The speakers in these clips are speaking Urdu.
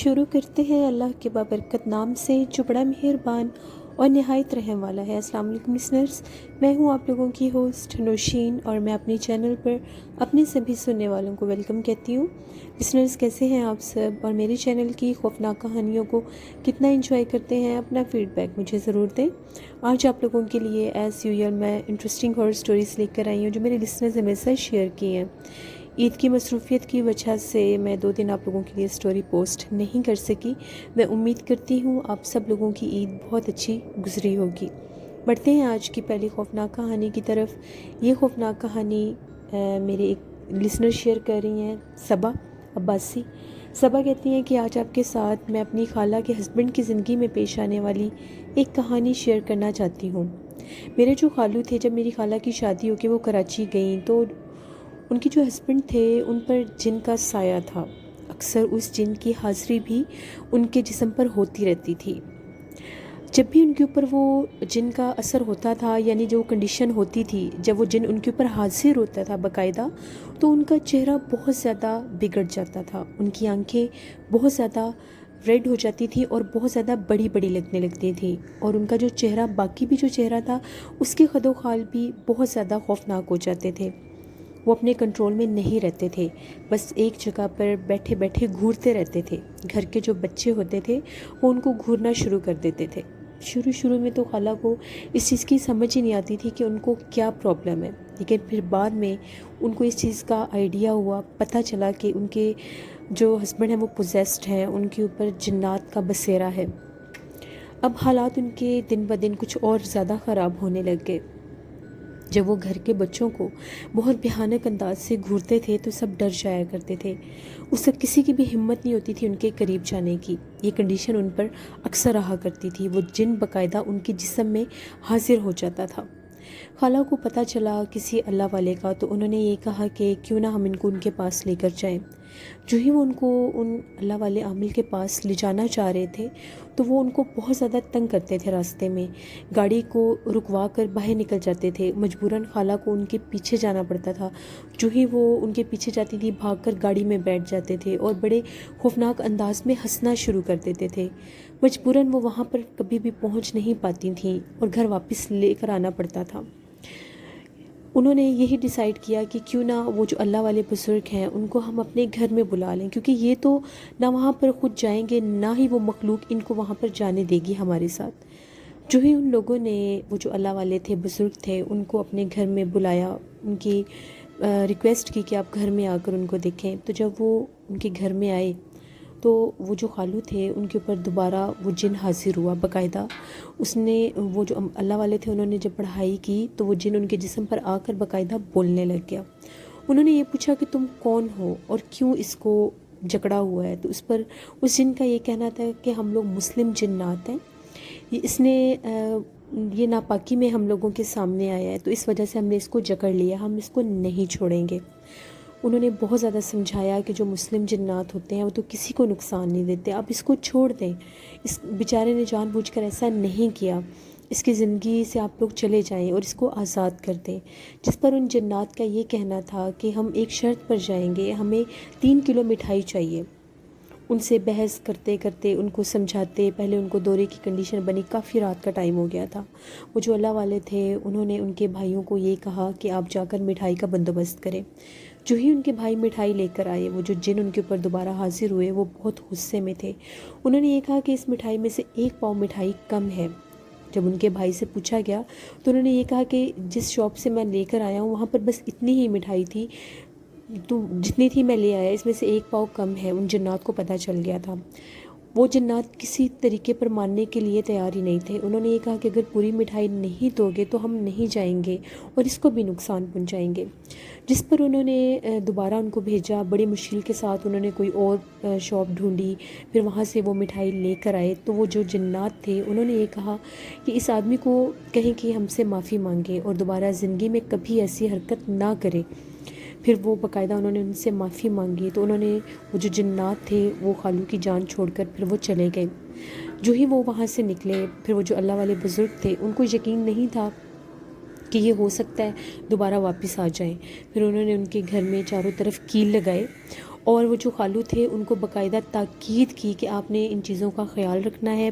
شروع کرتے ہیں اللہ کے بابرکت نام سے جو بڑا مہربان اور نہایت رحم والا ہے۔ السلام علیکم لسنرز، میں ہوں آپ لوگوں کی ہوسٹ نوشین، اور میں اپنی چینل پر اپنے سبھی سننے والوں کو ویلکم کہتی ہوں۔ لسنرز کیسے ہیں آپ سب، اور میری چینل کی خوفناک کہانیوں کو کتنا انجوائے کرتے ہیں؟ اپنا فیڈ بیک مجھے ضرور دیں۔ آج آپ لوگوں کے لیے ایز یوزول میں انٹرسٹنگ ہارر سٹوریز لے کر آئی ہوں جو میرے لسنرز ہمیشہ شیئر کی ہیں۔ عید کی مصروفیت کی وجہ سے میں 2 دن آپ لوگوں کے لیے سٹوری پوسٹ نہیں کر سکی۔ میں امید کرتی ہوں آپ سب لوگوں کی عید بہت اچھی گزری ہوگی۔ بڑھتے ہیں آج کی پہلی خوفناک کہانی کی طرف۔ یہ خوفناک کہانی میرے ایک لسنر شیئر کر رہی ہیں، صبا عباسی۔ صبا کہتی ہیں کہ آج آپ کے ساتھ میں اپنی خالہ کے ہسبینڈ کی زندگی میں پیش آنے والی ایک کہانی شیئر کرنا چاہتی ہوں۔ میرے جو خالو تھے، جب میری خالہ کی شادی ہو کے وہ کراچی گئیں تو ان کے جو ہسبینڈ تھے ان پر جن کا سایہ تھا۔ اکثر اس جن کی حاضری بھی ان کے جسم پر ہوتی رہتی تھی۔ جب بھی ان کے اوپر وہ جن کا اثر ہوتا تھا، یعنی جو کنڈیشن ہوتی تھی جب وہ جن ان کے اوپر حاضر ہوتا تھا باقاعدہ، تو ان کا چہرہ بہت زیادہ بگڑ جاتا تھا۔ ان کی آنکھیں بہت زیادہ ریڈ ہو جاتی تھی اور بہت زیادہ بڑی بڑی لگنے لگتی تھی، اور ان کا جو چہرہ، باقی بھی جو چہرہ تھا اس کے خد و خال بھی بہت زیادہ خوفناک ہو جاتے تھے۔ وہ اپنے کنٹرول میں نہیں رہتے تھے، بس ایک جگہ پر بیٹھے بیٹھے گھورتے رہتے تھے۔ گھر کے جو بچے ہوتے تھے وہ ان کو گھورنا شروع کر دیتے تھے۔ شروع میں تو خالہ کو اس چیز کی سمجھ ہی نہیں آتی تھی کہ ان کو کیا پرابلم ہے، لیکن پھر بعد میں ان کو اس چیز کا آئیڈیا ہوا، پتہ چلا کہ ان کے جو ہسبینڈ ہیں وہ پوزیسڈ ہیں، ان کے اوپر جنات کا بسیرا ہے۔ اب حالات ان کے دن بدن کچھ اور زیادہ خراب ہونے لگ گئے۔ جب وہ گھر کے بچوں کو بہت بھیانک انداز سے گھورتے تھے تو سب ڈر جایا کرتے تھے۔ اس سے کسی کی بھی ہمت نہیں ہوتی تھی ان کے قریب جانے کی۔ یہ کنڈیشن ان پر اکثر رہا کرتی تھی۔ وہ جن باقاعدہ ان کے جسم میں حاضر ہو جاتا تھا۔ خالہ کو پتہ چلا کسی اللہ والے کا، تو انہوں نے یہ کہا کہ کیوں نہ ہم ان کو ان کے پاس لے کر جائیں۔ جو ہی وہ ان کو ان اللہ والے عامل کے پاس لے جانا چاہ رہے تھے تو وہ ان کو بہت زیادہ تنگ کرتے تھے۔ راستے میں گاڑی کو رکوا کر باہر نکل جاتے تھے، مجبوراً خالہ کو ان کے پیچھے جانا پڑتا تھا۔ جو ہی وہ ان کے پیچھے جاتی تھی بھاگ کر گاڑی میں بیٹھ جاتے تھے اور بڑے خوفناک انداز میں ہنسنا شروع کر دیتے تھے۔ مجبوراً وہ وہاں پر کبھی بھی پہنچ نہیں پاتی تھیں اور گھر واپس لے کر آنا پڑتا تھا۔ انہوں نے یہی ڈیسائیڈ کیا کہ کیوں نہ وہ جو اللہ والے بزرگ ہیں ان کو ہم اپنے گھر میں بلا لیں، کیونکہ یہ تو نہ وہاں پر خود جائیں گے، نہ ہی وہ مخلوق ان کو وہاں پر جانے دے گی ہمارے ساتھ۔ جو ہی ان لوگوں نے وہ جو اللہ والے تھے، بزرگ تھے، ان کو اپنے گھر میں بلایا، ان کی ریکویسٹ کی کہ آپ گھر میں آ کر ان کو دیکھیں، تو جب وہ ان کے گھر میں آئے تو وہ جو خالو تھے ان کے اوپر دوبارہ وہ جن حاضر ہوا باقاعدہ۔ اس نے وہ جو اللہ والے تھے انہوں نے جب پڑھائی کی تو وہ جن ان کے جسم پر آ کر باقاعدہ بولنے لگ گیا۔ انہوں نے یہ پوچھا کہ تم کون ہو اور کیوں اس کو جکڑا ہوا ہے؟ تو اس پر اس جن کا یہ کہنا تھا کہ ہم لوگ مسلم جنات ہیں، اس نے یہ ناپاکی میں ہم لوگوں کے سامنے آیا ہے، تو اس وجہ سے ہم نے اس کو جکڑ لیا، ہم اس کو نہیں چھوڑیں گے۔ انہوں نے بہت زیادہ سمجھایا کہ جو مسلم جنات ہوتے ہیں وہ تو کسی کو نقصان نہیں دیتے، آپ اس کو چھوڑ دیں، اس بیچارے نے جان بوجھ کر ایسا نہیں کیا، اس کی زندگی سے آپ لوگ چلے جائیں اور اس کو آزاد کر دیں۔ جس پر ان جنات کا یہ کہنا تھا کہ ہم ایک شرط پر جائیں گے، ہمیں 3 کلو مٹھائی چاہیے۔ ان سے بحث کرتے کرتے ان کو سمجھاتے، پہلے ان کو دورے کی کنڈیشن بنی، کافی رات کا ٹائم ہو گیا تھا۔ وہ جو اللہ والے تھے انہوں نے ان کے بھائیوں کو یہ کہا کہ آپ جا کر مٹھائی کا بندوبست کریں۔ جو ہی ان کے بھائی مٹھائی لے کر آئے، وہ جو جن ان کے اوپر دوبارہ حاضر ہوئے وہ بہت غصے میں تھے۔ انہوں نے یہ کہا کہ اس مٹھائی میں سے 1 پاؤ مٹھائی کم ہے۔ جب ان کے بھائی سے پوچھا گیا تو انہوں نے یہ کہا کہ جس شاپ سے میں لے کر آیا ہوں وہاں پر بس اتنی ہی مٹھائی تھی، تو جتنی تھی میں لے آیا، اس میں سے 1 پاؤ کم ہے۔ ان جنات کو پتہ چل گیا تھا۔ وہ جنات کسی طریقے پر ماننے کے لیے تیار ہی نہیں تھے۔ انہوں نے یہ کہا کہ اگر پوری مٹھائی نہیں دو گے تو ہم نہیں جائیں گے اور اس کو بھی نقصان پہنچائیں گے۔ جس پر انہوں نے دوبارہ ان کو بھیجا، بڑی مشکل کے ساتھ انہوں نے کوئی اور شاپ ڈھونڈی، پھر وہاں سے وہ مٹھائی لے کر آئے۔ تو وہ جو جنات تھے انہوں نے یہ کہا کہ اس آدمی کو کہیں کہ ہم سے معافی مانگے اور دوبارہ زندگی میں کبھی ایسی حرکت نہ کرے۔ پھر وہ باقاعدہ انہوں نے ان سے معافی مانگی، تو انہوں نے وہ جو جنات تھے وہ خالو کی جان چھوڑ کر پھر وہ چلے گئے۔ جو ہی وہ وہاں سے نکلے، پھر وہ جو اللہ والے بزرگ تھے ان کو یقین نہیں تھا کہ یہ ہو سکتا ہے دوبارہ واپس آ جائیں۔ پھر انہوں نے ان کے گھر میں چاروں طرف کیل لگائے اور وہ جو خالو تھے ان کو باقاعدہ تاکید کی کہ آپ نے ان چیزوں کا خیال رکھنا ہے،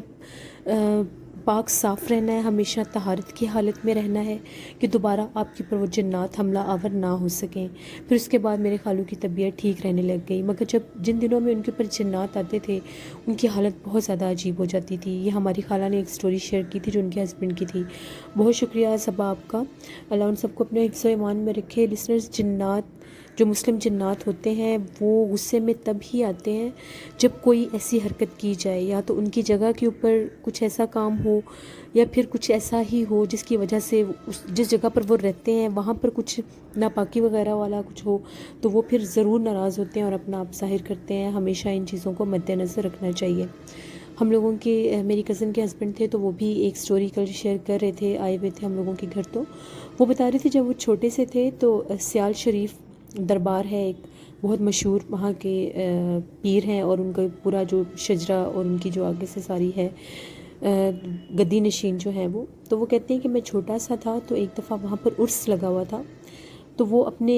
پاک صاف رہنا ہے، ہمیشہ طہارت کی حالت میں رہنا ہے کہ دوبارہ آپ کے اوپر وہ جنات حملہ آور نہ ہو سکیں۔ پھر اس کے بعد میرے خالو کی طبیعت ٹھیک رہنے لگ گئی، مگر جن دنوں میں ان کے اوپر جنات آتے تھے ان کی حالت بہت زیادہ عجیب ہو جاتی تھی۔ یہ ہماری خالہ نے ایک سٹوری شیئر کی تھی جو ان کے ہسبینڈ کی تھی۔ بہت شکریہ صبا آپ کا، اللہ ان سب کو اپنے حفظ و ایمان میں رکھے۔ لسنرز، جنات جو مسلم جنات ہوتے ہیں وہ غصے میں تب ہی آتے ہیں جب کوئی ایسی حرکت کی جائے، یا تو ان کی جگہ کے اوپر کچھ ایسا کام ہو یا پھر کچھ ایسا ہی ہو جس کی وجہ سے جس جگہ پر وہ رہتے ہیں وہاں پر کچھ ناپاکی وغیرہ والا کچھ ہو تو وہ پھر ضرور ناراض ہوتے ہیں اور اپنا آپ ظاہر کرتے ہیں۔ ہمیشہ ان چیزوں کو مد نظر رکھنا چاہیے۔ ہم لوگوں کے میری کزن کے ہسبینڈ تھے تو وہ بھی ایک سٹوری کل شیئر کر رہے تھے، آئے ہوئے تھے ہم لوگوں کے گھر، تو وہ بتا رہے تھے جب وہ چھوٹے سے تھے تو سیال شریف دربار ہے ایک بہت مشہور، وہاں کے پیر ہیں اور ان کا پورا جو شجرہ اور ان کی جو آگے سے ساری ہے گدی نشین جو ہیں وہ، تو وہ کہتے ہیں کہ میں چھوٹا سا تھا تو ایک دفعہ وہاں پر عرس لگا ہوا تھا، تو وہ اپنے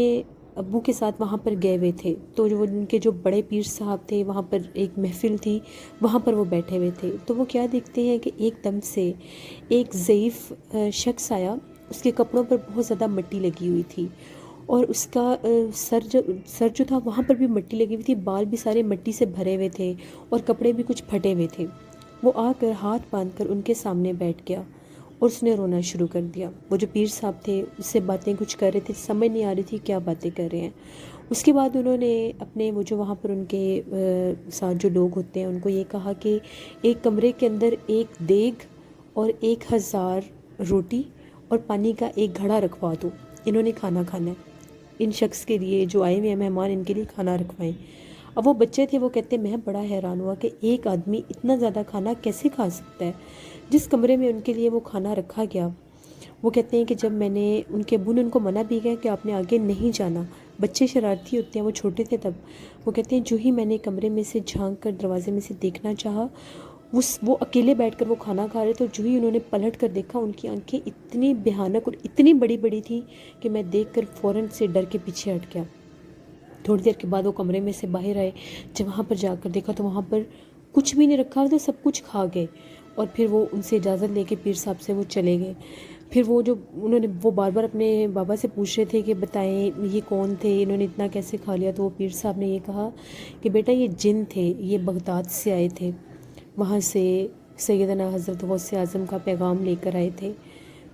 ابو کے ساتھ وہاں پر گئے ہوئے تھے، تو جو ان کے جو بڑے پیر صاحب تھے وہاں پر ایک محفل تھی، وہاں پر وہ بیٹھے ہوئے تھے، تو وہ کیا دیکھتے ہیں کہ ایک دم سے ایک ضعیف شخص آیا، اس کے کپڑوں پر بہت زیادہ مٹی لگی ہوئی تھی اور اس کا سر جو تھا وہاں پر بھی مٹی لگی ہوئی تھی، بال بھی سارے مٹی سے بھرے ہوئے تھے اور کپڑے بھی کچھ پھٹے ہوئے تھے۔ وہ آ کر ہاتھ باندھ کر ان کے سامنے بیٹھ گیا اور اس نے رونا شروع کر دیا۔ وہ جو پیر صاحب تھے اس سے باتیں کچھ کر رہے تھے، سمجھ نہیں آ رہی تھی کیا باتیں کر رہے ہیں۔ اس کے بعد انہوں نے اپنے وہ جو وہاں پر ان کے ساتھ جو لوگ ہوتے ہیں ان کو یہ کہا کہ ایک کمرے کے اندر ایک دیگ اور 1000 روٹی اور پانی کا ایک گھڑا رکھوا دو، انہوں نے کھانا کھانا ہے، ان شخص کے لیے جو آئے ہوئے ہیں مہمان ان کے لیے کھانا رکھوائیں۔ اب وہ بچے تھے، وہ کہتے میں بڑا حیران ہوا کہ ایک آدمی اتنا زیادہ کھانا کیسے کھا سکتا ہے۔ جس کمرے میں ان کے لیے وہ کھانا رکھا گیا، وہ کہتے ہیں کہ جب میں نے ان کے ابو نے ان کو منع بھی کیا کہ آپ نے آگے نہیں جانا، بچے شرارتی ہوتے ہیں، وہ چھوٹے تھے تب، وہ کہتے ہیں جو ہی میں نے کمرے میں سے جھانک کر دروازے میں سے دیکھنا چاہا، وہ اکیلے بیٹھ کر وہ کھانا کھا رہے، تو جو ہی انہوں نے پلٹ کر دیکھا ان کی آنکھیں اتنی بھیانک اور اتنی بڑی بڑی تھیں کہ میں دیکھ کر فوراً سے ڈر کے پیچھے ہٹ گیا۔ تھوڑی دیر کے بعد وہ کمرے میں سے باہر آئے، جب وہاں پر جا کر دیکھا تو وہاں پر کچھ بھی نہیں رکھا تھا، سب کچھ کھا گئے، اور پھر وہ ان سے اجازت لے کے پیر صاحب سے وہ چلے گئے۔ پھر انہوں نے بار بار اپنے بابا سے پوچھ رہے تھے کہ بتائیں یہ کون تھے، انہوں نے اتنا کیسے کھا لیا، تو وہ پیر صاحب نے یہ کہا کہ بیٹا یہ جن تھے، یہ بغداد سے آئے تھے، وہاں سے سیدنا حضرت غوث اعظم کا پیغام لے کر آئے تھے،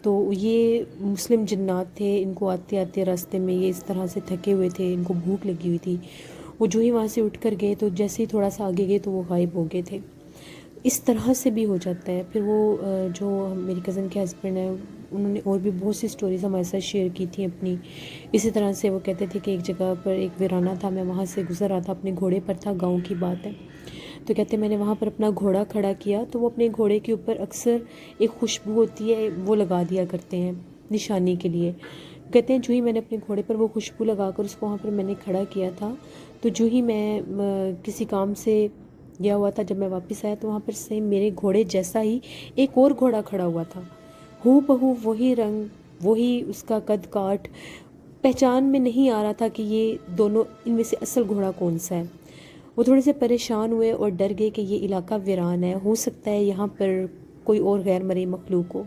تو یہ مسلم جنات تھے، ان کو آتے آتے راستے میں یہ اس طرح سے تھکے ہوئے تھے، ان کو بھوک لگی ہوئی تھی، وہ جو ہی وہاں سے اٹھ کر گئے تو جیسے ہی تھوڑا سا آگے گئے تو وہ غائب ہو گئے تھے۔ اس طرح سے بھی ہو جاتا ہے۔ پھر وہ جو میری کزن کے ہسبینڈ ہیں انہوں نے اور بھی بہت سی سٹوریز ہمارے ساتھ شیئر کی تھیں اپنی، اسی طرح سے وہ کہتے تھے کہ ایک جگہ پر ایک ویرانہ تھا، میں وہاں سے گزر رہا تھا، اپنے گھوڑے پر تھا، گاؤں کی بات ہے، تو کہتے میں نے وہاں پر اپنا گھوڑا کھڑا کیا تو وہ اپنے گھوڑے کے اوپر اکثر ایک خوشبو ہوتی ہے وہ لگا دیا کرتے ہیں نشانی کے لیے، کہتے ہیں جو ہی میں نے اپنے گھوڑے پر وہ خوشبو لگا کر اس کو وہاں پر میں نے کھڑا کیا تھا، تو جو ہی میں کسی کام سے گیا ہوا تھا، جب میں واپس آیا تو وہاں پر سیم میرے گھوڑے جیسا ہی ایک اور گھوڑا کھڑا ہوا تھا، ہو بہو وہی رنگ، وہی اس کا قد کاٹ، پہچان میں نہیں آ رہا تھا کہ یہ دونوں ان میں سے اصل گھوڑا کون سا ہے۔ وہ تھوڑے سے پریشان ہوئے اور ڈر گئے کہ یہ علاقہ ویران ہے، ہو سکتا ہے یہاں پر کوئی اور غیر مرئی مخلوق ہو۔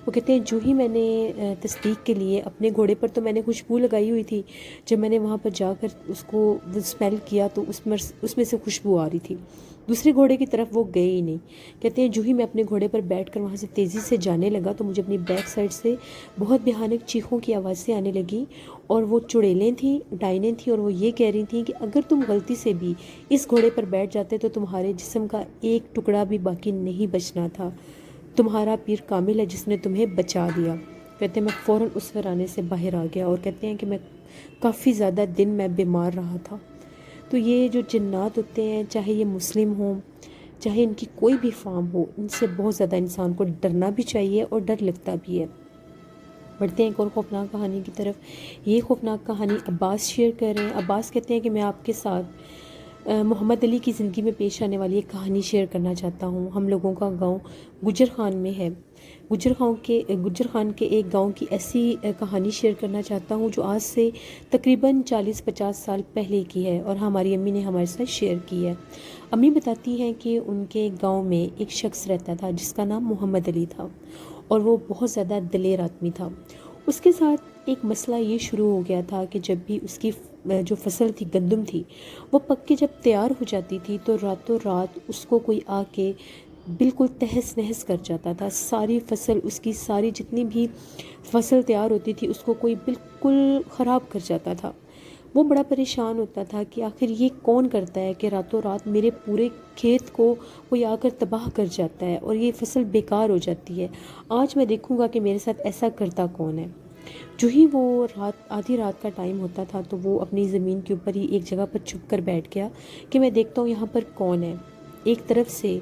وہ کہتے ہیں جو ہی میں نے تصدیق کے لیے اپنے گھوڑے پر تو میں نے خوشبو لگائی ہوئی تھی، جب میں نے وہاں پر جا کر اس کو اسمیل کیا تو اس میں سے خوشبو آ رہی تھی، دوسرے گھوڑے کی طرف وہ گئے ہی نہیں۔ کہتے ہیں جو ہی میں اپنے گھوڑے پر بیٹھ کر وہاں سے تیزی سے جانے لگا تو مجھے اپنی بیک سائڈ سے بہت بھیانک چیخوں کی آوازیں آنے لگیں، اور وہ چڑیلیں تھیں، ڈائنیں تھیں، اور وہ یہ کہہ رہی تھیں کہ اگر تم غلطی سے بھی اس گھوڑے پر بیٹھ جاتے تو تمہارے جسم کا ایک ٹکڑا بھی باقی نہیں بچنا تھا، تمہارا پیر کامل ہے جس نے تمہیں بچا دیا۔ کہتے ہیں میں فوراً اس ویرانے سے باہر آ گیا، اور کہتے ہیں کہ میں کافی زیادہ دن میں بیمار رہا تھا۔ تو یہ جو جنات ہوتے ہیں، چاہے یہ مسلم ہوں، چاہے ان کی کوئی بھی فارم ہو، ان سے بہت زیادہ انسان کو ڈرنا بھی چاہیے اور ڈر لگتا بھی ہے۔ بڑھتے ہیں ایک اور خوفناک کہانی کی طرف۔ یہ خوفناک کہانی عباس شیئر کر رہے ہیں۔ عباس کہتے ہیں کہ میں آپ کے ساتھ محمد علی کی زندگی میں پیش آنے والی ایک کہانی شیئر کرنا چاہتا ہوں۔ ہم لوگوں کا گاؤں گجر خان میں ہے۔ گجر خان کے ایک گاؤں کی ایسی کہانی شیئر کرنا چاہتا ہوں جو آج سے تقریباً 40-50 سال پہلے کی ہے اور ہماری امی نے ہمارے ساتھ شیئر کی ہے۔ امی بتاتی ہیں کہ ان کے گاؤں میں ایک شخص رہتا تھا جس کا نام محمد علی تھا اور وہ بہت زیادہ دلیر آدمی تھا۔ اس کے ساتھ ایک مسئلہ یہ شروع ہو گیا تھا کہ جب بھی اس کی جو فصل تھی، گندم تھی، وہ پک کے جب تیار ہو جاتی تھی تو راتوں رات اس کو کوئی آ کے بالکل تہس نہس کر جاتا تھا۔ ساری فصل، اس کی ساری جتنی بھی فصل تیار ہوتی تھی، اس کو کوئی بالکل خراب کر جاتا تھا۔ وہ بڑا پریشان ہوتا تھا کہ آخر یہ کون کرتا ہے کہ راتوں رات میرے پورے کھیت کو کوئی آ کر تباہ کر جاتا ہے اور یہ فصل بیکار ہو جاتی ہے۔ آج میں دیکھوں گا کہ میرے ساتھ ایسا کرتا کون ہے۔ جو ہی وہ آدھی رات کا ٹائم ہوتا تھا تو وہ اپنی زمین کے اوپر ہی ایک جگہ پر چھپ کر بیٹھ گیا کہ میں دیکھتا ہوں یہاں پر کون ہے۔ ایک طرف سے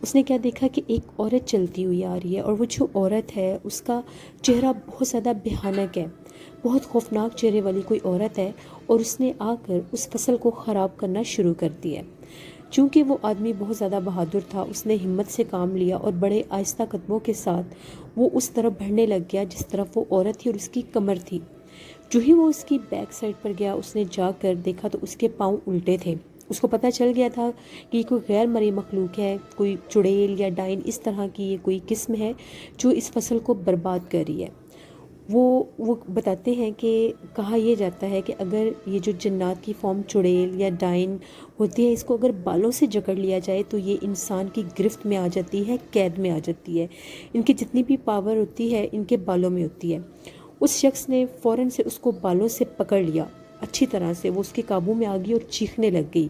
اس نے کیا دیکھا کہ ایک عورت چلتی ہوئی آ رہی ہے اور وہ جو عورت ہے اس کا چہرہ بہت زیادہ بھیانک ہے، بہت خوفناک چہرے والی کوئی عورت ہے، اور اس نے آ کر اس فصل کو خراب کرنا شروع کر دیا۔ چونکہ وہ آدمی بہت زیادہ بہادر تھا، اس نے ہمت سے کام لیا اور بڑے آہستہ قدموں کے ساتھ وہ اس طرف بڑھنے لگ گیا جس طرف وہ عورت تھی اور اس کی کمر تھی۔ جو ہی وہ اس کی بیک سائڈ پر گیا، اس نے جا کر دیکھا تو اس کے پاؤں الٹے تھے۔ اس کو پتہ چل گیا تھا کہ یہ کوئی غیر مرئی مخلوق ہے، کوئی چڑیل یا ڈائن اس طرح کی یہ کوئی قسم ہے جو اس فصل کو برباد کر رہی ہے۔ وہ بتاتے ہیں کہ کہا یہ جاتا ہے کہ اگر یہ جو جنات کی فارم چڑیل یا ڈائن ہوتی ہے، اس کو اگر بالوں سے جکڑ لیا جائے تو یہ انسان کی گرفت میں آ جاتی ہے، قید میں آ جاتی ہے۔ ان کی جتنی بھی پاور ہوتی ہے ان کے بالوں میں ہوتی ہے۔ اس شخص نے فوراً سے اس کو بالوں سے پکڑ لیا اچھی طرح سے، وہ اس کے قابو میں آ گئی اور چیخنے لگ گئی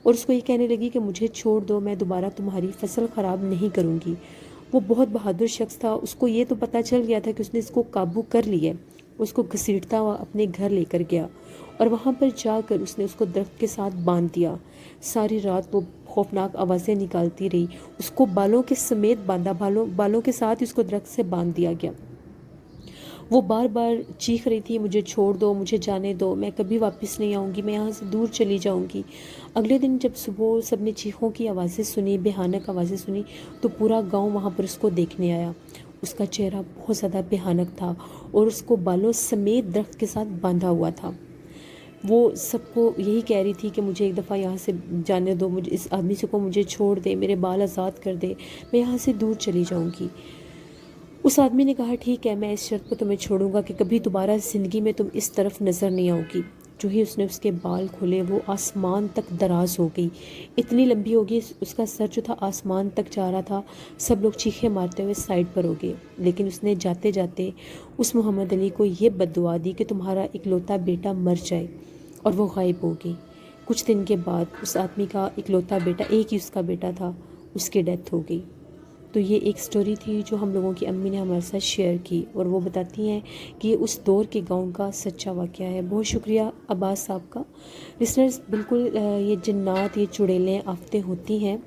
اور اس کو یہ کہنے لگی کہ مجھے چھوڑ دو، میں دوبارہ تمہاری فصل خراب نہیں کروں گی۔ وہ بہت بہادر شخص تھا، اس کو یہ تو پتہ چل گیا تھا کہ اس نے اس کو قابو کر لیا ہے۔ اس کو گھسیٹتا ہوا اپنے گھر لے کر گیا اور وہاں پر جا کر اس نے اس کو درخت کے ساتھ باندھ دیا۔ ساری رات وہ خوفناک آوازیں نکالتی رہی، اس کو بالوں کے سمیت باندھا، بالوں کے ساتھ اس کو درخت سے باندھ دیا گیا۔ وہ بار بار چیخ رہی تھی، مجھے چھوڑ دو، مجھے جانے دو، میں کبھی واپس نہیں آؤں گی، میں یہاں سے دور چلی جاؤں گی۔ اگلے دن جب صبح سب نے چیخوں کی آوازیں سنی، بھیانک آوازیں سنی، تو پورا گاؤں وہاں پر اس کو دیکھنے آیا۔ اس کا چہرہ بہت زیادہ بھیانک تھا اور اس کو بالوں سمیت درخت کے ساتھ باندھا ہوا تھا۔ وہ سب کو یہی کہہ رہی تھی کہ مجھے ایک دفعہ یہاں سے جانے دو، مجھے اس آدمی سے کو مجھے چھوڑ دے، میرے بال آزاد کر دے، میں یہاں سے دور چلی جاؤں گی۔ اس آدمی نے کہا ٹھیک ہے، میں اس شرط پہ تمہیں چھوڑوں گا کہ کبھی دوبارہ زندگی میں تم اس طرف نظر نہیں آؤ گی۔ جو ہی اس نے اس کے بال کھولے، وہ آسمان تک دراز ہو گئی، اتنی لمبی ہو گئی، اس کا سر جو تھا آسمان تک جا رہا تھا۔ سب لوگ چیخیں مارتے ہوئے سائڈ پر ہو گئے، لیکن اس نے جاتے جاتے اس محمد علی کو یہ بد دعا دی کہ تمہارا اکلوتا بیٹا مر جائے، اور وہ غائب ہو گئی۔ کچھ دن کے بعد اس آدمی کا اکلوتا بیٹا، ایک ہی اس کا بیٹا تھا، اس کی ڈیتھ ہو گئی۔ تو یہ ایک سٹوری تھی جو ہم لوگوں کی امی نے ہمارے ساتھ شیئر کی، اور وہ بتاتی ہیں کہ یہ اس دور کے گاؤں کا سچا واقعہ ہے۔ بہت شکریہ عباس صاحب کا۔ لسنرز، بالکل یہ جنات، یہ چڑیلیں، آفتیں ہوتی ہیں۔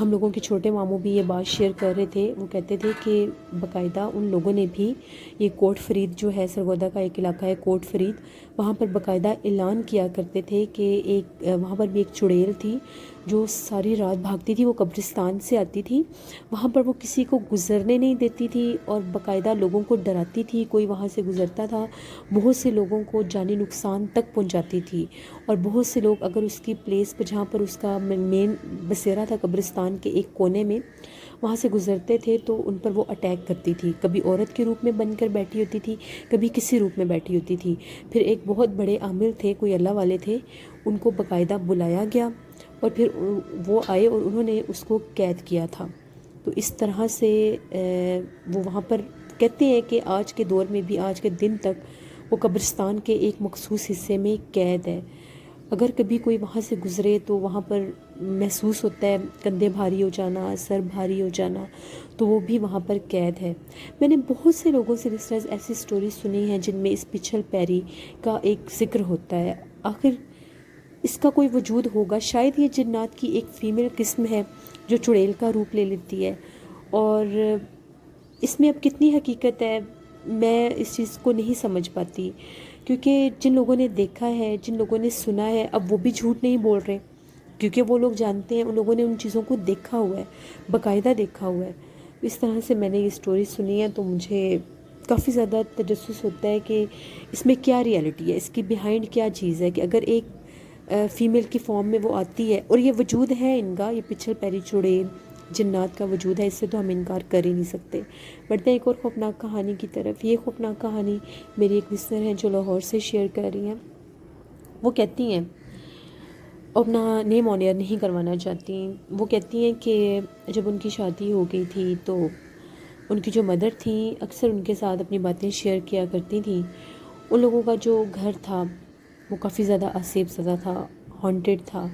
ہم لوگوں کے چھوٹے ماموں بھی یہ بات شیئر کر رہے تھے، وہ کہتے تھے کہ باقاعدہ ان لوگوں نے بھی یہ کوٹ فرید جو ہے، سرگودا کا ایک علاقہ ہے کوٹ فرید، وہاں پر باقاعدہ اعلان کیا کرتے تھے کہ وہاں پر بھی ایک چڑیل تھی جو ساری رات بھاگتی تھی، وہ قبرستان سے آتی تھی، وہاں پر وہ کسی کو گزرنے نہیں دیتی تھی اور باقاعدہ لوگوں کو ڈراتی تھی۔ کوئی وہاں سے گزرتا تھا، بہت سے لوگوں کو جانی نقصان تک پہنچاتی تھی، اور بہت سے لوگ اگر اس کی پلیس پہ جہاں پر اس کا مین بسیرا تھا قبرستان کے ایک کونے میں، وہاں سے گزرتے تھے تو ان پر وہ اٹیک کرتی تھی۔ کبھی عورت کے روپ میں بن کر بیٹھی ہوتی تھی، کبھی کسی روپ میں بیٹھی ہوتی تھی۔ پھر ایک بہت بڑے عامل تھے، کوئی اللہ والے تھے، ان کو باقاعدہ بلایا گیا اور پھر وہ آئے اور انہوں نے اس کو قید کیا تھا۔ تو اس طرح سے وہ وہاں پر کہتے ہیں کہ آج کے دور میں بھی، آج کے دن تک وہ قبرستان کے ایک مخصوص حصے میں قید ہے۔ اگر کبھی کوئی وہاں سے گزرے تو وہاں پر محسوس ہوتا ہے کندھے بھاری ہو جانا، سر بھاری ہو جانا، تو وہ بھی وہاں پر قید ہے۔ میں نے بہت سے لوگوں سے لسنرز ایسی سٹوری سنی ہیں جن میں اس پچھل پیری کا ایک ذکر ہوتا ہے۔ آخر اس کا کوئی وجود ہوگا، شاید یہ جنات کی ایک فیمیل قسم ہے جو چڑیل کا روپ لے لیتی ہے، اور اس میں اب کتنی حقیقت ہے میں اس چیز کو نہیں سمجھ پاتی، کیونکہ جن لوگوں نے دیکھا ہے، جن لوگوں نے سنا ہے، اب وہ بھی جھوٹ نہیں بول رہے۔ کیونکہ وہ لوگ جانتے ہیں، ان لوگوں نے ان چیزوں کو دیکھا ہوا ہے، باقاعدہ دیکھا ہوا ہے۔ اس طرح سے میں نے یہ اسٹوری سنی ہے تو مجھے کافی زیادہ تجسس ہوتا ہے کہ اس میں کیا ریالٹی ہے، اس کی بیہائنڈ کیا چیز ہے، کہ اگر ایک فیمیل کی فارم میں وہ آتی ہے اور یہ وجود ہے ان کا، یہ پچھل پیری چڑیل جنات کا وجود ہے، اس سے تو ہم انکار کر ہی نہیں سکتے۔ بڑھتے ہیں ایک اور خوفناک کہانی کی طرف۔ یہ خوفناک کہانی میری ایک لسنر ہیں جو لاہور سے شیئر کر رہی ہیں۔ وہ کہتی ہیں، اپنا نیم آن ایئر نہیں کروانا چاہتی، وہ کہتی ہیں کہ جب ان کی شادی ہو گئی تھی تو ان کی جو مدر تھیں اکثر ان کے ساتھ اپنی باتیں شیئر کیا کرتی تھیں۔ ان لوگوں کا جو گھر تھا وہ کافی زیادہ آسیب زدہ تھا، ہانٹیڈ تھا،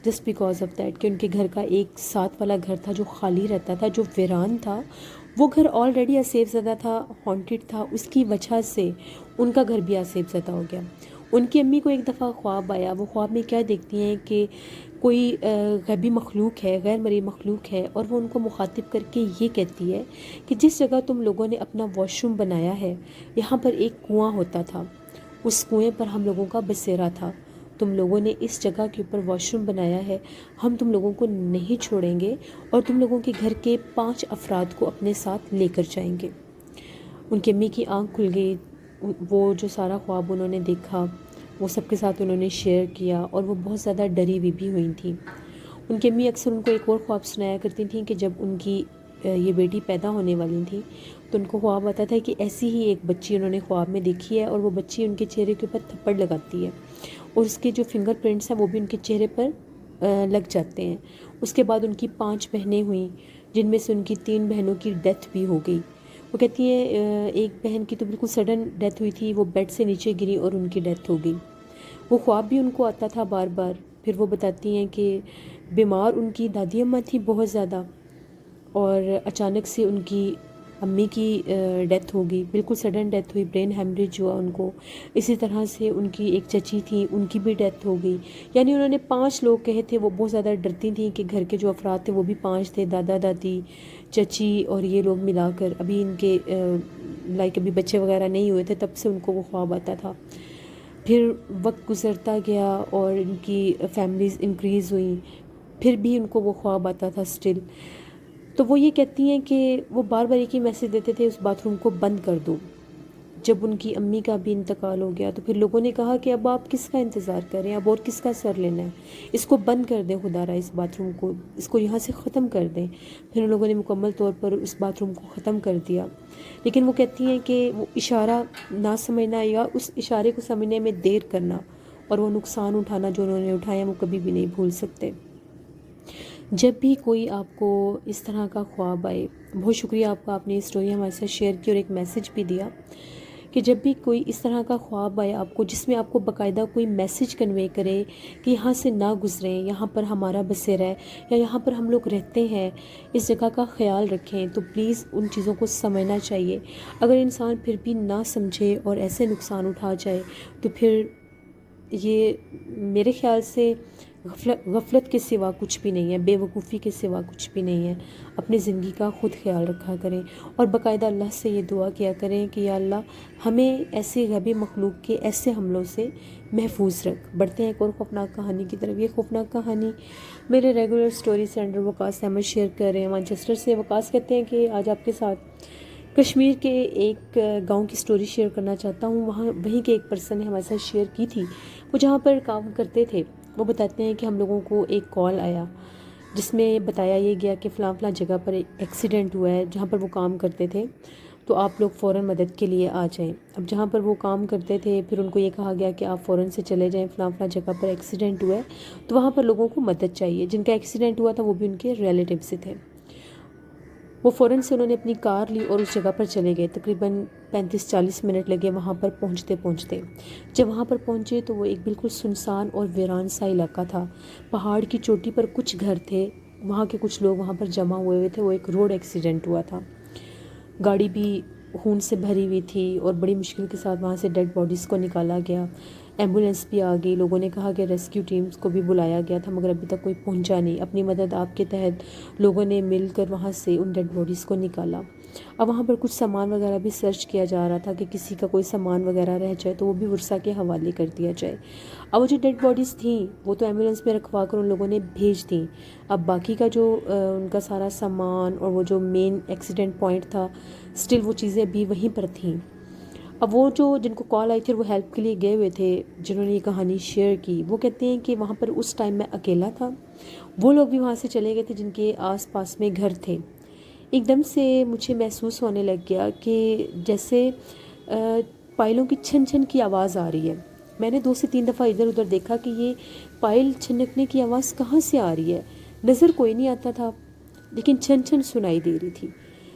جسٹ بیکاز آف دیٹ کہ ان کے گھر کا ایک ساتھ والا گھر تھا جو خالی رہتا تھا، جو ویران تھا، وہ گھر آلریڈی آسیب زدہ تھا، ہانٹیڈ تھا، اس کی وجہ سے ان کا گھر بھی آسیب زدہ ہو گیا۔ ان کی امی کو ایک دفعہ خواب آیا، وہ خواب میں کیا دیکھتی ہیں کہ کوئی غیبی مخلوق ہے، غیر مرئی مخلوق ہے، اور وہ ان کو مخاطب کر کے یہ کہتی ہے کہ جس جگہ تم لوگوں نے اپنا واش روم بنایا ہے یہاں پر ایک کنواں ہوتا تھا، اس کنویں پر ہم لوگوں کا بسیرا تھا، تم لوگوں نے اس جگہ کے اوپر واش روم بنایا ہے، ہم تم لوگوں کو نہیں چھوڑیں گے اور تم لوگوں کے گھر کے 5 افراد کو اپنے ساتھ لے کر جائیں گے۔ ان کی امی کی آنکھ کھل گئی، وہ جو سارا خواب انہوں نے دیکھا وہ سب کے ساتھ انہوں نے شیئر کیا، اور وہ بہت زیادہ ڈری بھی ہوئی تھیں۔ ان کی امی اکثر ان کو ایک اور خواب سنایا کرتی تھیں کہ جب ان کی یہ بیٹی پیدا ہونے والی تھی تو ان کو خواب آتا تھا کہ ایسی ہی ایک بچی انہوں نے خواب میں دیکھی ہے، اور وہ بچی ان کے چہرے کے اوپر تھپڑ لگاتی ہے، اور اس کے جو فنگر پرنٹس ہیں وہ بھی ان کے چہرے پر لگ جاتے ہیں۔ اس کے بعد ان کی 5 بہنیں ہوئیں، جن میں سے ان کی 3 بہنوں کی ڈیتھ بھی ہو گئی۔ وہ کہتی ہے ایک بہن کی تو بالکل سڈن ڈیتھ ہوئی تھی، وہ بیڈ سے نیچے گری اور ان کی ڈیتھ ہو گئی۔ وہ خواب بھی ان کو آتا تھا بار بار۔ پھر وہ بتاتی ہیں کہ بیمار ان کی دادی اماں تھی بہت زیادہ، اور اچانک سے ان کی امی کی ڈیتھ ہو گئی، بالکل سڈن ڈیتھ ہوئی، برین ہیمریج ہوا ان کو۔ اسی طرح سے ان کی ایک چچی تھی، ان کی بھی ڈیتھ ہو گئی۔ یعنی انہوں نے 5 لوگ کہے تھے، وہ بہت زیادہ ڈرتی تھیں کہ گھر کے جو افراد تھے وہ بھی 5 تھے، دادا دادی، چچی اور یہ لوگ ملا کر۔ ابھی ان کے ابھی بچے وغیرہ نہیں ہوئے تھے، تب سے ان کو وہ خواب آتا تھا۔ پھر وقت گزرتا گیا اور ان کی فیملیز انکریز ہوئیں، پھر بھی ان کو وہ خواب آتا تھا اسٹل۔ تو وہ یہ کہتی ہیں کہ وہ بار بار ایک ہی میسج دیتے تھے، اس باتھ روم کو بند کر دو۔ جب ان کی امی کا بھی انتقال ہو گیا تو پھر لوگوں نے کہا کہ اب آپ کس کا انتظار کریں، اب اور کس کا سر لینا ہے، اس کو بند کر دیں خدا را، اس باتھ روم کو، اس کو یہاں سے ختم کر دیں۔ پھر ان لوگوں نے مکمل طور پر اس باتھ روم کو ختم کر دیا۔ لیکن وہ کہتی ہیں کہ وہ اشارہ نہ سمجھنا یا اس اشارے کو سمجھنے میں دیر کرنا اور وہ نقصان اٹھانا جو انہوں نے اٹھایا وہ کبھی بھی نہیں بھول سکتے۔ جب بھی کوئی آپ کو اس طرح کا خواب آئے، بہت شکریہ آپ کا، آپ نے یہ اسٹوری ہمارے ساتھ شیئر کی اور ایک میسج بھی دیا، کہ جب بھی کوئی اس طرح کا خواب آئے آپ کو جس میں آپ کو باقاعدہ کوئی میسج کنوے کرے کہ یہاں سے نہ گزریں، یہاں پر ہمارا بسیرا ہے یا یہاں پر ہم لوگ رہتے ہیں، اس جگہ کا خیال رکھیں، تو پلیز ان چیزوں کو سمجھنا چاہیے۔ اگر انسان پھر بھی نہ سمجھے اور ایسے نقصان اٹھا جائے تو پھر یہ میرے خیال سے غفلت کے سوا کچھ بھی نہیں ہے، بے وقوفی کے سوا کچھ بھی نہیں ہے۔ اپنی زندگی کا خود خیال رکھا کریں اور باقاعدہ اللہ سے یہ دعا کیا کریں کہ یا اللہ ہمیں ایسے غیبی مخلوق کے ایسے حملوں سے محفوظ رکھ۔ بڑھتے ہیں ایک اور خوفناک کہانی کی طرف۔ یہ خوفناک کہانی میرے ریگولر اسٹوری سینڈر وقاص احمد شیئر کر رہے ہیں مانچسٹر سے۔ وقاص کہتے ہیں کہ آج آپ کے ساتھ کشمیر کے ایک گاؤں کی اسٹوری شیئر کرنا چاہتا ہوں۔ وہیں کے ایک پرسن نے ہمارے ساتھ شیئر کی تھی، وہ جہاں پر کام کرتے تھے۔ وہ بتاتے ہیں کہ ہم لوگوں کو ایک کال آیا جس میں بتایا یہ گیا کہ فلاں فلاں جگہ پر ایک ایکسیڈنٹ ہوا ہے جہاں پر وہ کام کرتے تھے، تو آپ لوگ فوراً مدد کے لیے آ جائیں۔ اب جہاں پر وہ کام کرتے تھے پھر ان کو یہ کہا گیا کہ آپ فوراً سے چلے جائیں، فلاں فلاں جگہ پر ایکسیڈنٹ ہوا ہے، تو وہاں پر لوگوں کو مدد چاہیے۔ جن کا ایکسیڈنٹ ہوا تھا وہ بھی ان کے ریلیٹیو سے تھے۔ وہ فوراً سے انہوں نے اپنی کار لی اور اس جگہ پر چلے گئے۔ تقریباً 35-40 منٹ لگے وہاں پر پہنچتے۔ جب وہاں پر پہنچے تو وہ ایک بالکل سنسان اور ویران سا علاقہ تھا۔ پہاڑ کی چوٹی پر کچھ گھر تھے، وہاں کے کچھ لوگ وہاں پر جمع ہوئے تھے۔ وہ ایک روڈ ایکسیڈنٹ ہوا تھا، گاڑی بھی خون سے بھری ہوئی تھی اور بڑی مشکل کے ساتھ وہاں سے ڈیڈ باڈیز کو نکالا گیا۔ ایمبولینس بھی آ گئی. لوگوں نے کہا کہ ریسکیو ٹیمز کو بھی بلایا گیا تھا مگر ابھی تک کوئی پہنچا نہیں. اپنی مدد آپ کے تحت لوگوں نے مل کر وہاں سے ان ڈیڈ باڈیز کو نکالا. اب وہاں پر کچھ سامان وغیرہ بھی سرچ کیا جا رہا تھا کہ کسی کا کوئی سامان وغیرہ رہ جائے تو وہ بھی ورثہ کے حوالے کر دیا جائے. اب وہ جو ڈیڈ باڈیز تھیں وہ تو ایمبولینس میں رکھوا کر ان لوگوں نے بھیج دیں. اب باقی کا جو ان کا سارا سامان اور وہ جو مین ایکسیڈنٹ پوائنٹ تھا اسٹل وہ چیزیں ابھی وہیں پر تھیں. اب وہ جو جن کو کال آئی تھی وہ ہیلپ کے لیے گئے ہوئے تھے جنہوں نے یہ کہانی شیئر کی، وہ کہتے ہیں کہ وہاں پر اس ٹائم میں اکیلا تھا. وہ لوگ بھی وہاں سے چلے گئے تھے جن کے آس پاس میں گھر تھے. ایک دم سے مجھے محسوس ہونے لگ گیا کہ جیسے پائلوں کی چھن چھن کی آواز آ رہی ہے. میں نے 2 سے 3 دفعہ ادھر ادھر دیکھا کہ یہ پائل چھنکنے کی آواز کہاں سے آ رہی ہے. نظر کوئی نہیں آتا تھا لیکن چھن چھن سنائی دے رہی تھی.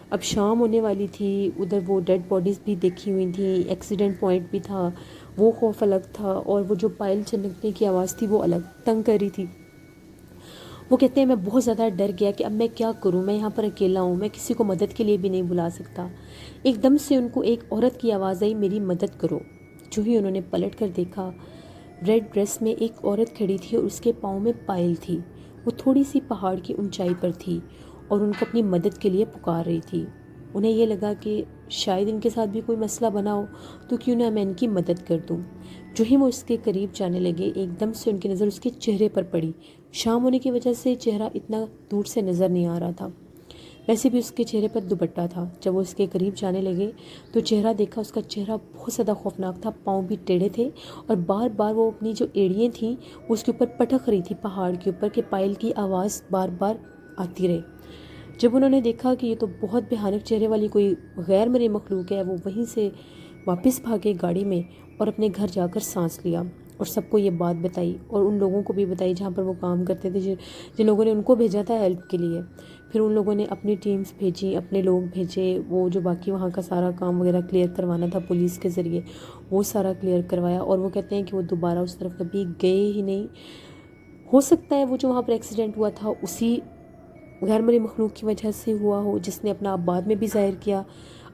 اب شام ہونے والی تھی، ادھر وہ ڈیڈ باڈیز بھی دیکھی ہوئی تھیں، ایکسیڈنٹ پوائنٹ بھی تھا، وہ خوف الگ تھا اور وہ جو پائل چھنکنے کی آواز تھی وہ الگ تنگ کر رہی تھی. وہ کہتے ہیں میں بہت زیادہ ڈر گیا کہ اب میں کیا کروں، میں یہاں پر اکیلا ہوں، میں کسی کو مدد کے لیے بھی نہیں بلا سکتا. ایک دم سے ان کو ایک عورت کی آواز آئی، میری مدد کرو. جو ہی انہوں نے پلٹ کر دیکھا، ریڈ ڈریس میں ایک عورت کھڑی تھی اور اس کے پاؤں میں پائل تھی. وہ تھوڑی سی پہاڑ کی اونچائی پر تھی اور ان کو اپنی مدد کے لیے پکار رہی تھی. انہیں یہ لگا کہ شاید ان کے ساتھ بھی کوئی مسئلہ بنا ہو تو کیوں نہ میں ان کی مدد کر دوں. جو ہی وہ اس کے قریب جانے لگے ایک دم سے ان کی نظر اس کے چہرے پر پڑی. شام ہونے کی وجہ سے چہرہ اتنا دور سے نظر نہیں آ رہا تھا، ویسے بھی اس کے چہرے پر دوپٹہ تھا. جب وہ اس کے قریب جانے لگے تو چہرہ دیکھا، اس کا چہرہ بہت زیادہ خوفناک تھا. پاؤں بھی ٹیڑھے تھے اور بار بار وہ اپنی جو ایڑیاں تھیں اس کے اوپر پٹک رہی تھی پہاڑ کے اوپر کہ پائل کی آواز بار بار آتی رہے. جب انہوں نے دیکھا کہ یہ تو بہت بھیانک چہرے والی کوئی غیر مرئی مخلوق ہے، وہ وہیں سے واپس بھاگے گاڑی میں اور اپنے گھر جا کر سانس لیا اور سب کو یہ بات بتائی اور ان لوگوں کو بھی بتائی جہاں پر وہ کام کرتے تھے، جن لوگوں نے ان کو بھیجا تھا ہیلپ کے لیے. پھر ان لوگوں نے اپنی ٹیمز بھیجی، اپنے لوگ بھیجے، وہ جو باقی وہاں کا سارا کام وغیرہ کلیئر کروانا تھا پولیس کے ذریعے وہ سارا کلیئر کروایا. اور وہ کہتے ہیں کہ وہ دوبارہ اس طرف کبھی گئے ہی نہیں. ہو سکتا ہے وہ جو وہاں پر ایکسیڈنٹ ہوا تھا اسی غیر مرئی مخلوق کی وجہ سے ہوا ہو جس نے اپنا آپ بعد میں بھی ظاہر کیا.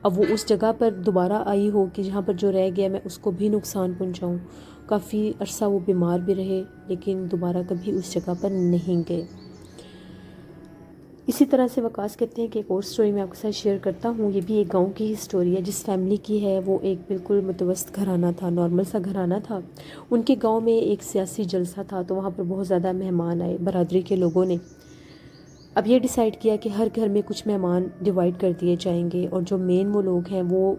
اب وہ اس جگہ پر دوبارہ آئی ہو کہ جہاں پر جو رہ گیا میں اس کو بھی نقصان پہنچاؤں. کافی عرصہ وہ بیمار بھی رہے لیکن دوبارہ کبھی اس جگہ پر نہیں گئے. اسی طرح سے وقاص کہتے ہیں کہ ایک اور سٹوری میں آپ کے ساتھ شیئر کرتا ہوں. یہ بھی ایک گاؤں کی ہی سٹوری ہے جس فیملی کی ہے. وہ ایک بالکل متوسط گھرانہ تھا، نارمل سا گھرانہ تھا. ان کے گاؤں میں ایک سیاسی جلسہ تھا تو وہاں پر بہت زیادہ مہمان آئے برادری کے لوگوں نے. اب یہ ڈیسائیڈ کیا کہ ہر گھر میں کچھ مہمان ڈیوائیڈ کر دیے جائیں گے اور جو مین وہ لوگ ہیں وہ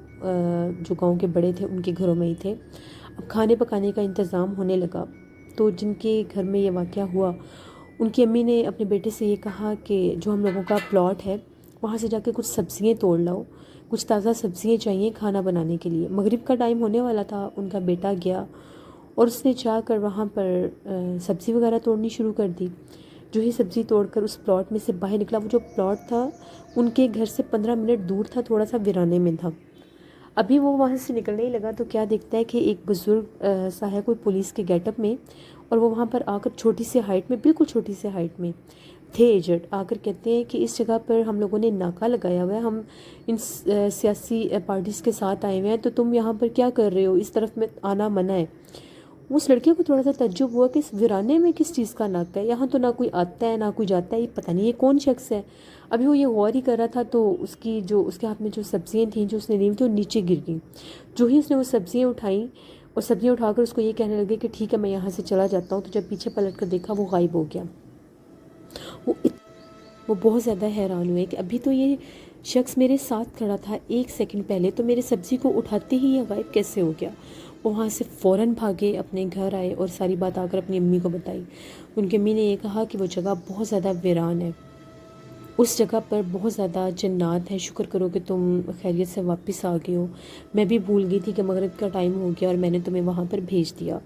جو گاؤں کے بڑے تھے ان کے گھروں میں ہی تھے. اب کھانے پکانے کا انتظام ہونے لگا تو جن کے گھر میں یہ واقعہ ہوا ان کی امی نے اپنے بیٹے سے یہ کہا کہ جو ہم لوگوں کا پلاٹ ہے وہاں سے جا کے کچھ سبزیاں توڑ لاؤ، کچھ تازہ سبزیاں چاہیے کھانا بنانے کے لیے. مغرب کا ٹائم ہونے والا تھا. ان کا بیٹا گیا اور اس نے جا کر وہاں پر سبزی وغیرہ توڑنی شروع کر دی. جو ہی سبزی توڑ کر اس پلاٹ میں سے باہر نکلا، وہ جو پلاٹ تھا ان کے گھر سے 15 منٹ دور تھا، تھوڑا سا ویرانے میں تھا. ابھی وہ وہاں سے نکلنے ہی لگا تو کیا دیکھتا ہے کہ ایک بزرگ سا ہے کوئی پولیس کے گیٹ اپ میں، اور وہ وہاں پر آ کر چھوٹی سی ہائٹ میں، بالکل چھوٹی سی ہائٹ میں تھے ایجڈ. آ کر کہتے ہیں کہ اس جگہ پر ہم لوگوں نے ناکہ لگایا ہوا ہے، ہم ان سیاسی پارٹیز کے ساتھ آئے ہوئے ہیں، تو تم یہاں پر کیا کر رہے ہو، اس طرف میں آنا منع ہے. اس لڑکے کو تھوڑا سا تعجب ہوا کہ اس ویرانے میں کس چیز کا ناکہ ہے، یہاں تو نہ کوئی آتا ہے نہ کوئی جاتا ہے، یہ پتہ نہیں یہ کون شخص ہے. ابھی وہ یہ غور ہی کر رہا تھا تو اس کے ہاتھ میں جو سبزیاں تھیں جو اس نے لی تھیں وہ نیچے گر گئیں. جو ہی اس نے وہ سبزیاں اٹھائیں اور سبزیاں اٹھا کر اس کو یہ کہنے لگے کہ ٹھیک ہے میں یہاں سے چلا جاتا ہوں، تو جب پیچھے پلٹ کر دیکھا وہ غائب ہو گیا. وہ بہت زیادہ حیران ہوئے کہ ابھی تو یہ شخص میرے ساتھ کھڑا تھا 1 سیکنڈ پہلے، تو میرے سبزی کو اٹھاتے ہی یہ غائب کیسے ہو گیا. وہ وہاں سے فوراً بھاگے، اپنے گھر آئے اور ساری بات آ کر اپنی امی کو بتائی. ان کی امی نے یہ کہا کہ وہ جگہ بہت زیادہ ویران ہے، اس جگہ پر بہت زیادہ جنات ہیں، شکر کرو کہ تم خیریت سے واپس آ گئے ہو. میں بھی بھول گئی تھی کہ مغرب کا ٹائم ہو گیا اور میں نے تمہیں وہاں پر بھیج دیا.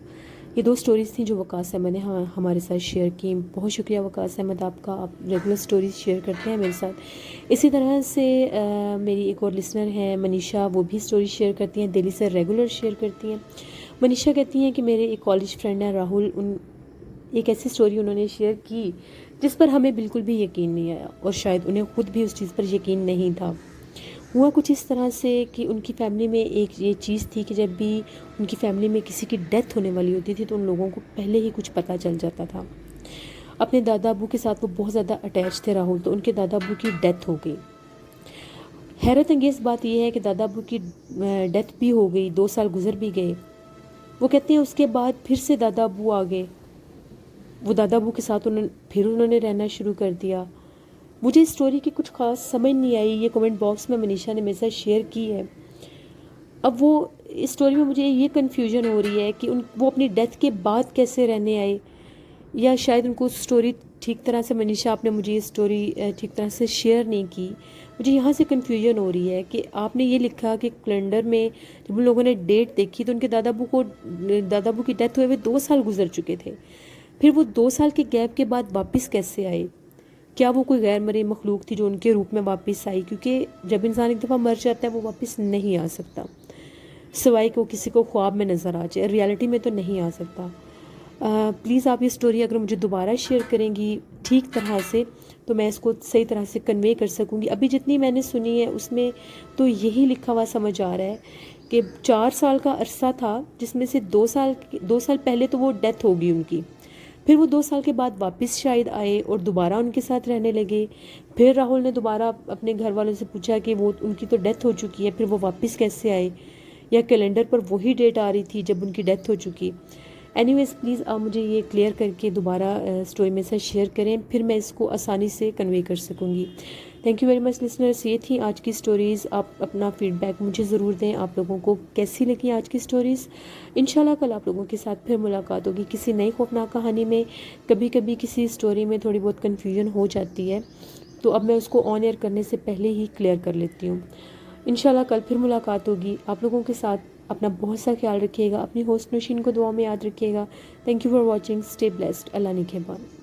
یہ 2 سٹوریز تھیں جو وقاص احمد نے ہمارے ساتھ شیئر کی. بہت شکریہ وقاص احمد آپ کا، آپ ریگولر سٹوریز شیئر کرتے ہیں میرے ساتھ. اسی طرح سے میری ایک اور لسنر ہیں منیشا، وہ بھی سٹوری شیئر کرتی ہیں، دہلی سے ریگولر شیئر کرتی ہیں. منیشا کہتی ہیں کہ میرے ایک کالج فرینڈ ہیں راہل، ایک ایسی سٹوری انہوں نے شیئر کی جس پر ہمیں بالکل بھی یقین نہیں آیا اور شاید انہیں خود بھی اس چیز پر یقین نہیں تھا. ہوا کچھ اس طرح سے کہ ان کی فیملی میں ایک یہ چیز تھی کہ جب بھی ان کی فیملی میں کسی کی ڈیتھ ہونے والی ہوتی تھی تو ان لوگوں کو پہلے ہی کچھ پتہ چل جاتا تھا۔ اپنے دادا ابو کے ساتھ وہ بہت زیادہ اٹیچ تھے راہل، تو ان کے دادا ابو کی ڈیتھ ہو گئی۔ حیرت انگیز بات یہ ہے کہ دادا ابو کی ڈیتھ بھی ہو گئی، 2 سال گزر بھی گئے۔ وہ کہتے ہیں اس کے بعد پھر سے دادا ابو آ گئے، وہ دادا ابو کے ساتھ انہوں نے رہنا شروع کر دیا۔ مجھے اس سٹوری کی کچھ خاص سمجھ نہیں آئی، یہ کمنٹ باکس میں منیشا نے میرے ساتھ شیئر کی ہے۔ اب وہ اس سٹوری میں مجھے یہ کنفیوژن ہو رہی ہے کہ وہ اپنی ڈیتھ کے بعد کیسے رہنے آئے، یا شاید ان کو سٹوری ٹھیک طرح سے، منیشا آپ نے مجھے یہ سٹوری ٹھیک طرح سے شیئر نہیں کی۔ مجھے یہاں سے کنفیوژن ہو رہی ہے کہ آپ نے یہ لکھا کہ کیلنڈر میں جب ان لوگوں نے ڈیٹ دیکھی تو ان کے دادا ابو کی ڈیتھ ہوئے ہوئے 2 سال گزر چکے تھے۔ پھر وہ 2 سال کے گیپ کے بعد واپس کیسے آئے؟ کیا وہ کوئی غیر مرئی مخلوق تھی جو ان کے روپ میں واپس آئی؟ کیونکہ جب انسان ایک دفعہ مر جاتا ہے وہ واپس نہیں آ سکتا، سوائے کہ وہ کسی کو خواب میں نظر آ جائے، ریالٹی میں تو نہیں آ سکتا۔ پلیز آپ یہ سٹوری اگر مجھے دوبارہ شیئر کریں گی ٹھیک طرح سے تو میں اس کو صحیح طرح سے کنوے کر سکوں گی۔ ابھی جتنی میں نے سنی ہے اس میں تو یہی لکھا ہوا سمجھ آ رہا ہے کہ 4 سال کا عرصہ تھا، جس میں سے 2 سال پہلے تو وہ ڈیتھ ہوگی ان کی، پھر وہ 2 سال کے بعد واپس شاید آئے اور دوبارہ ان کے ساتھ رہنے لگے۔ پھر راہل نے دوبارہ اپنے گھر والوں سے پوچھا کہ وہ ان کی تو ڈیتھ ہو چکی ہے، پھر وہ واپس کیسے آئے، یا کیلنڈر پر وہی ڈیٹ آ رہی تھی جب ان کی ڈیتھ ہو چکی۔ اینی ویز پلیز آپ مجھے یہ کلیئر کر کے دوبارہ سٹوری میں سے شیئر کریں، پھر میں اس کو آسانی سے کنوے کر سکوں گی۔ Thank you very much listeners, یہ تھی آج کی سٹوریز۔ آپ اپنا فیڈ بیک مجھے ضرور دیں، آپ لوگوں کو کیسی لگی آج کی سٹوریز۔ انشاءاللہ کل آپ لوگوں کے ساتھ پھر ملاقات ہوگی کسی نئی خوفناک کہانی میں۔ کبھی کبھی کسی سٹوری میں تھوڑی بہت کنفیوژن ہو جاتی ہے تو اب میں اس کو آن ایئر کرنے سے پہلے ہی کلیئر کر لیتی ہوں۔ انشاءاللہ کل پھر ملاقات ہوگی آپ لوگوں کے ساتھ۔ اپنا بہت سا خیال رکھیے گا، اپنی ہوسٹ نوشین کو دعا میں یاد رکھیے گا۔ Thank you for watching, stay blessed, اللہ نگہبان۔